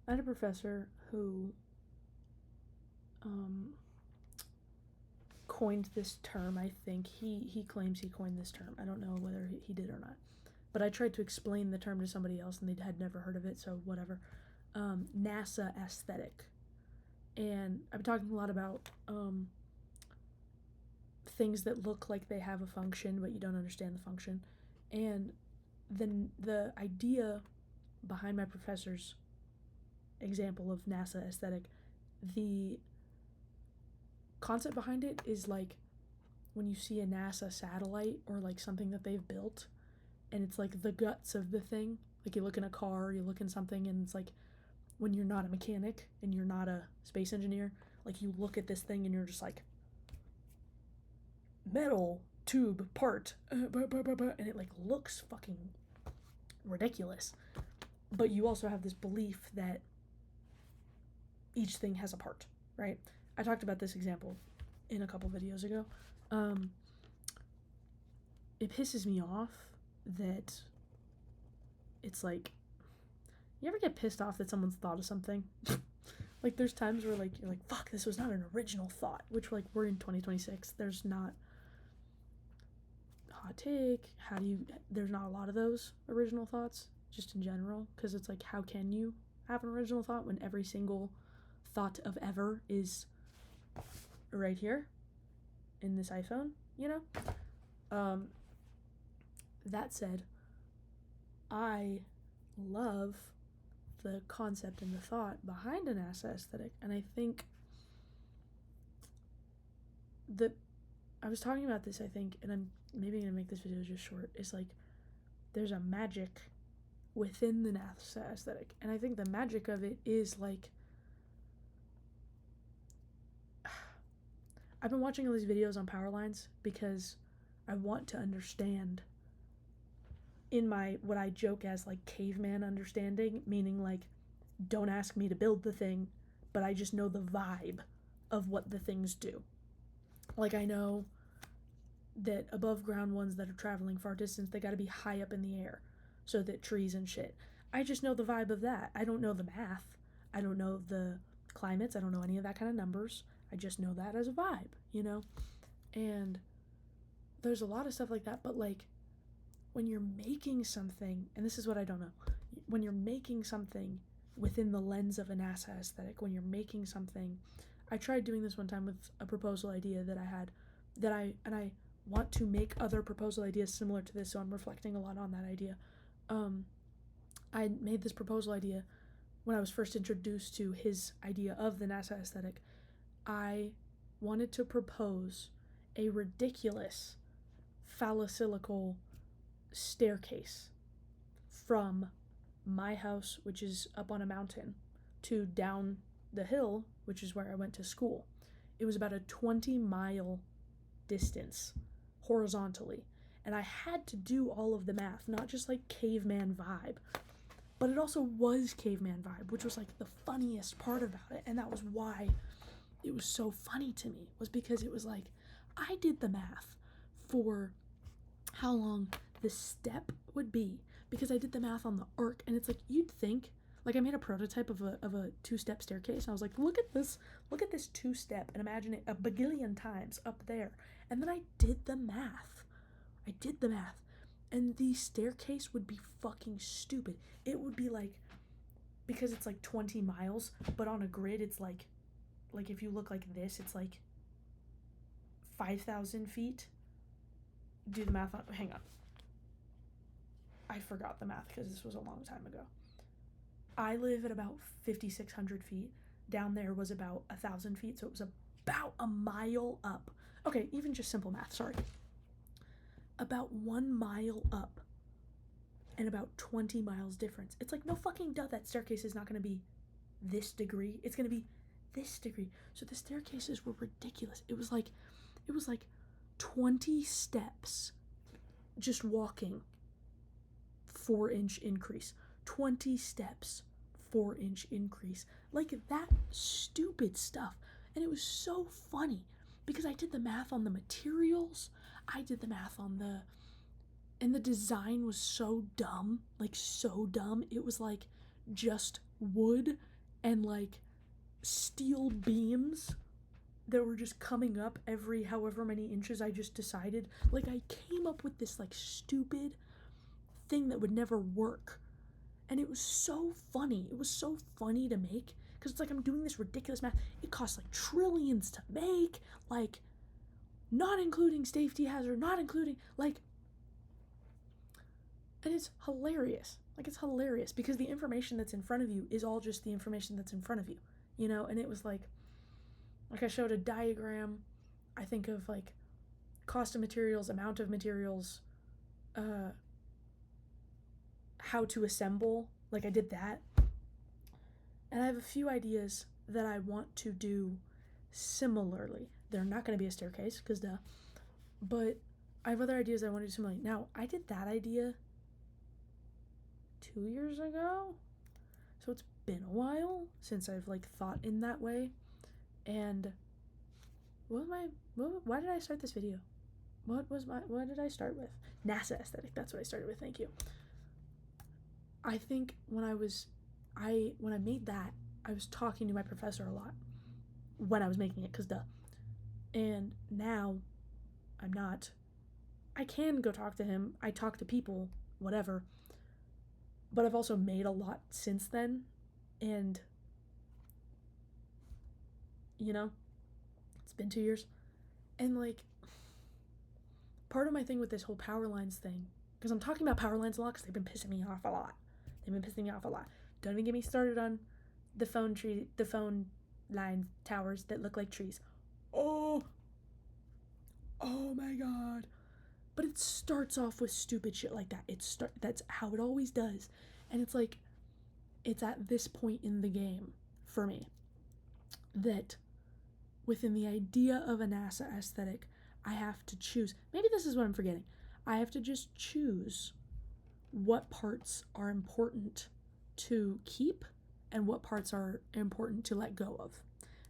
I had a professor who um, coined this term. I think he claims he coined this term. I don't know whether he did or not. But I tried to explain the term to somebody else and they had never heard of it, so whatever. NASA aesthetic. And I've been talking a lot about things that look like they have a function, but you don't understand the function. And the idea behind my professor's example of NASA aesthetic, the concept behind it is like when you see a NASA satellite or like something that they've built and it's like the guts of the thing. Like you look in a car, you look in something, and it's like when you're not a mechanic and you're not a space engineer, like you look at this thing and you're just like, metal tube part, and it like looks fucking ridiculous. But you also have this belief that each thing has a part, right? I talked about this example in a couple videos ago. It pisses me off that it's like, you ever get pissed off that someone's thought of something? Like there's times where like you're like, fuck, this was not an original thought, which like we're in 2026. There's not hot take. There's not a lot of those original thoughts just in general, because it's like, how can you have an original thought when every single thought of ever is right here in this iPhone, you know? That said, I love the concept and the thought behind an NASA aesthetic, and I think that I was talking about this, I think, and I'm maybe gonna make this video just short, is like there's a magic within the NASA aesthetic, and I think the magic of it is like, I've been watching all these videos on power lines because I want to understand in my, what I joke as like caveman understanding, meaning like, don't ask me to build the thing, but I just know the vibe of what the things do. Like I know that above ground ones that are traveling far distance, they gotta be high up in the air so that trees and shit. I just know the vibe of that. I don't know the math. I don't know the climates. I don't know any of that kind of numbers. I just know that as a vibe, you know? And there's a lot of stuff like that, but like when you're making something, and this is what I don't know, when you're making something within the lens of a NASA aesthetic, when you're making something, I tried doing this one time with a proposal idea that I had, and I want to make other proposal ideas similar to this, so I'm reflecting a lot on that idea. I made this proposal idea when I was first introduced to his idea of the NASA aesthetic. I wanted to propose a ridiculous phallocyclical staircase from my house, which is up on a mountain, to down the hill, which is where I went to school. It was about a 20-mile distance horizontally. And I had to do all of the math, not just like caveman vibe, but it also was caveman vibe, which was like the funniest part about it. And that was why it was so funny to me, was because it was like, I did the math for how long the step would be, because I did the math on the arc, and it's like, you'd think, like I made a prototype of a two-step staircase, and I was like, look at this two-step, and imagine it a bagillion times up there. And then I did the math. And the staircase would be fucking stupid. It would be like, because it's like 20 miles, but on a grid it's like if you look like this, it's like 5,000 feet. Do the math on, hang on. I forgot the math because this was a long time ago. I live at about 5,600 feet. Down there was about 1,000 feet, so it was about a mile up. Okay, even just simple math, sorry. About 1 mile up and about 20 miles difference. It's like, no fucking duh, that staircase is not going to be this degree. It's going to be this degree. So the staircases were ridiculous. It was like 20 steps just walking, 4-inch increase. 20 steps, 4-inch increase. Like that stupid stuff. And it was so funny because I did the math on the materials. I did the math on and the design was so dumb. Like so dumb. It was like just wood and like steel beams that were just coming up every however many inches I just decided. Like, I came up with this like stupid thing that would never work. And it was so funny. It was so funny to make. Because it's like I'm doing this ridiculous math. It costs like trillions to make. Like, not including safety hazard, not including, like... And it's hilarious. Like, it's hilarious. Because the information that's in front of you is all just the information that's in front of you. You know? And it was like I showed a diagram, I think, of like cost of materials, amount of materials, how to assemble. Like, I did that. And I have a few ideas that I want to do similarly. They're not going to be a staircase, because duh. But I have other ideas that I want to do similarly. Now, I did that idea 2 years ago. So it's been a while since I've like thought in that way. And why did I start this video? What did I start with? NASA aesthetic. That's what I started with. Thank you. I think when I made that, I was talking to my professor a lot when I was making it, because duh. And now I'm not. I can go talk to him. I talk to people, whatever. But I've also made a lot since then. And, you know, it's been 2 years. And, like, part of my thing with this whole power lines thing, because I'm talking about power lines a lot because they've been pissing me off a lot. Don't even get me started on the phone line towers that look like trees. Oh my god. But it starts off with stupid shit like that. That's how it always does. And it's like, it's at this point in the game for me that within the idea of a NASA aesthetic, I have to choose. Maybe this is what I'm forgetting. I have to just choose what parts are important to keep and what parts are important to let go of.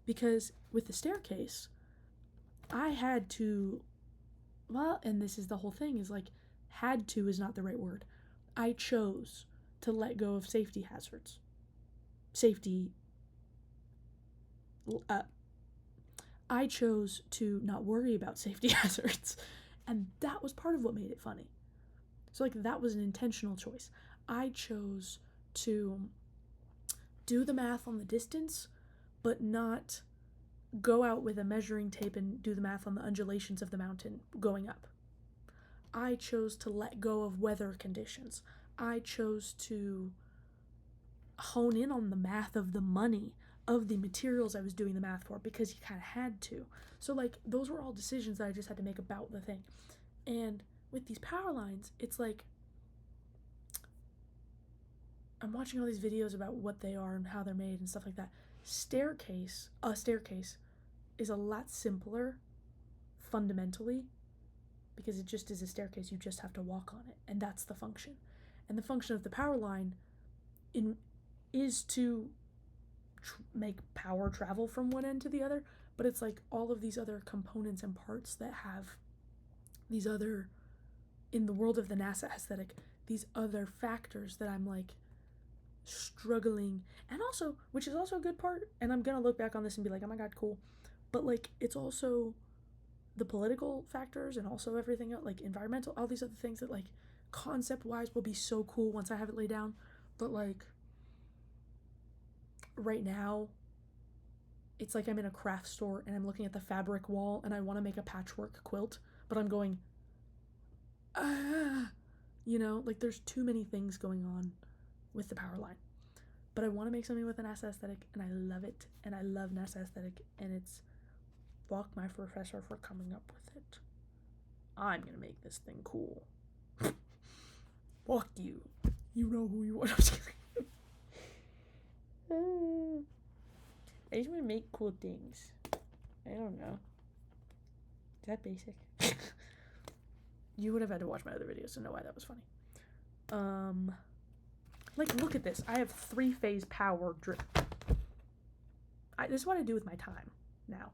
Because with the staircase, I had to, well, and this is the whole thing, is like, had to is not the right word. I chose to let go of safety hazards. I chose to not worry about safety hazards. And that was part of what made it funny. So, like, that was an intentional choice. I chose to do the math on the distance, but not go out with a measuring tape and do the math on the undulations of the mountain going up. I chose to let go of weather conditions. I chose to hone in on the math of the money, of the materials I was doing the math for, because you kind of had to. So, like, those were all decisions that I just had to make about the thing. And with these power lines, it's like, I'm watching all these videos about what they are and how they're made and stuff like that. A staircase is a lot simpler fundamentally, because it just is a staircase. You just have to walk on it, and that's the function. And the function of the power line is to make power travel from one end to the other, but it's like all of these other components and parts that have these other, in the world of the NASA aesthetic, these other factors that I'm like struggling, and also, which is also a good part, and I'm gonna look back on this and be like, oh my god, cool, but like, it's also the political factors and also everything else, like environmental, all these other things that, like, concept wise will be so cool once I have it laid down. But like, right now it's like I'm in a craft store and I'm looking at the fabric wall and I want to make a patchwork quilt, but I'm going, you know, like, there's too many things going on with the power line. But I want to make something with an NASA aesthetic, and I love it, and I love NASA aesthetic, and it's, fuck my professor for coming up with it. I'm gonna make this thing cool. Fuck you. You know who you are. I just want to make cool things. I don't know. Is that basic? You would have had to watch my other videos to know why that was funny. Like, look at this. I have 3-phase power drip. This is what I do with my time now.